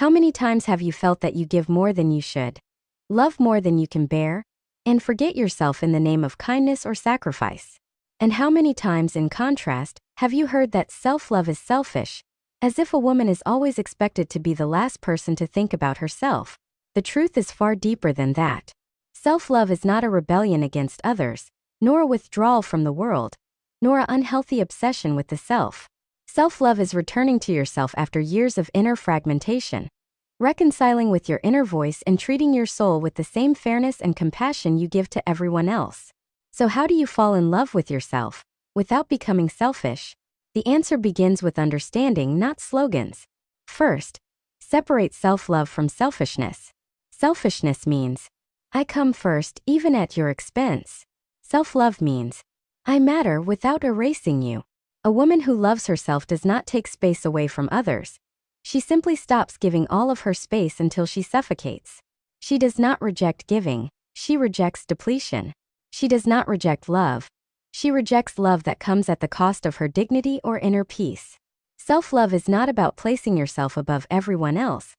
How many times have you felt that you give more than you should, love more than you can bear, and forget yourself in the name of kindness or sacrifice? And how many times, in contrast, have you heard that self-love is selfish, as if a woman is always expected to be the last person to think about herself? The truth is far deeper than that. Self-love is not a rebellion against others, nor a withdrawal from the world, nor an unhealthy obsession with the self. Self-love is returning to yourself after years of inner fragmentation, reconciling with your inner voice and treating your soul with the same fairness and compassion you give to everyone else. So how do you fall in love with yourself, without becoming selfish? The answer begins with understanding, not slogans. First, separate self-love from selfishness. Selfishness means, I come first, even at your expense. Self-love means, I matter without erasing you. A woman who loves herself does not take space away from others. She simply stops giving all of her space until she suffocates. She does not reject giving, she rejects depletion. She does not reject love. She rejects love that comes at the cost of her dignity or inner peace. Self-love is not about placing yourself above everyone else,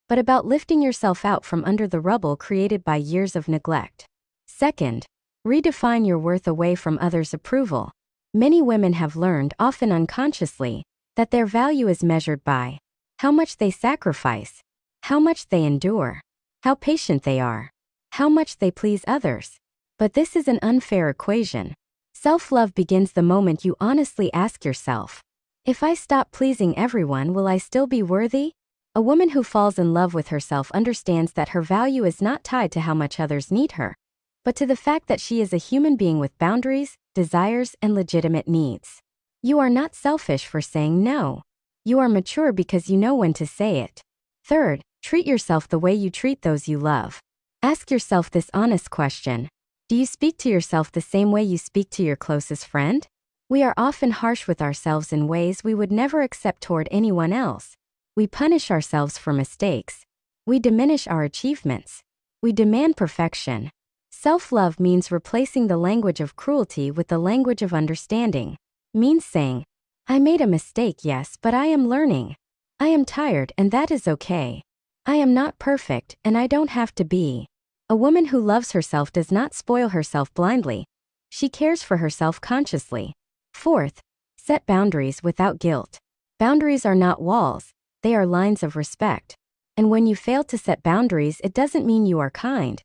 but about lifting yourself out from under the rubble created by years of neglect. Second, redefine your worth away from others' approval. Many women have learned, often unconsciously, that their value is measured by how much they sacrifice, how much they endure, how patient they are, how much they please others. But this is an unfair equation. Self-love begins the moment you honestly ask yourself, if I stop pleasing everyone, will I still be worthy? A woman who falls in love with herself understands that her value is not tied to how much others need her, but to the fact that she is a human being with boundaries, desires, and legitimate needs. You are not selfish for saying no. You are mature because you know when to say it. Third, treat yourself the way you treat those you love. Ask yourself this honest question. Do you speak to yourself the same way you speak to your closest friend? We are often harsh with ourselves in ways we would never accept toward anyone else. We punish ourselves for mistakes. We diminish our achievements. We demand perfection. Self-love means replacing the language of cruelty with the language of understanding. Means saying, I made a mistake, yes, but I am learning. I am tired, and that is okay. I am not perfect, and I don't have to be. A woman who loves herself does not spoil herself blindly. She cares for herself consciously. Fourth, set boundaries without guilt. Boundaries are not walls. They are lines of respect. And when you fail to set boundaries, it doesn't mean you are kind.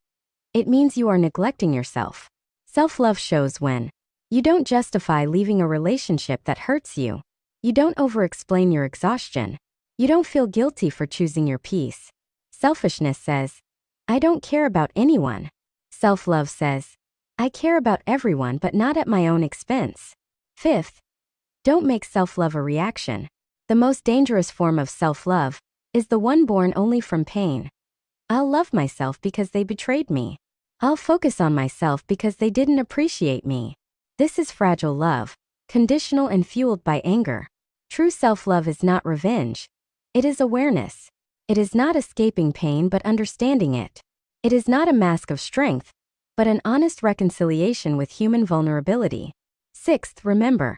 It means you are neglecting yourself. Self-love shows when you don't justify leaving a relationship that hurts you. You don't over-explain your exhaustion. You don't feel guilty for choosing your peace. Selfishness says, I don't care about anyone. Self-love says, I care about everyone but not at my own expense. Fifth, don't make self-love a reaction. The most dangerous form of self-love is the one born only from pain. I'll love myself because they betrayed me. I'll focus on myself because they didn't appreciate me. This is fragile love, conditional and fueled by anger. True self-love is not revenge. It is awareness. It is not escaping pain but understanding it. It is not a mask of strength, but an honest reconciliation with human vulnerability. Sixth, remember,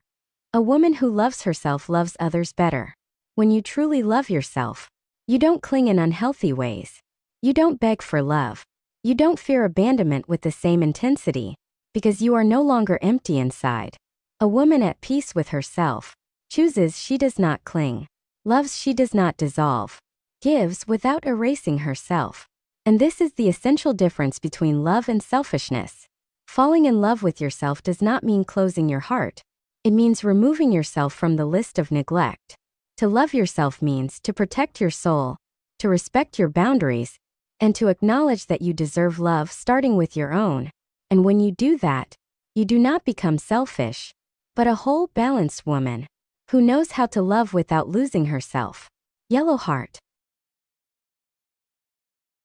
a woman who loves herself loves others better. When you truly love yourself, you don't cling in unhealthy ways. You don't beg for love. You don't fear abandonment with the same intensity, because you are no longer empty inside. A woman at peace with herself chooses she does not cling, loves she does not dissolve, gives without erasing herself. And this is the essential difference between love and selfishness. Falling in love with yourself does not mean closing your heart. It means removing yourself from the list of neglect. To love yourself means to protect your soul, to respect your boundaries, and to acknowledge that you deserve love starting with your own. And when you do that, you do not become selfish, but a whole, balanced woman who knows how to love without losing herself. Yellow Heart.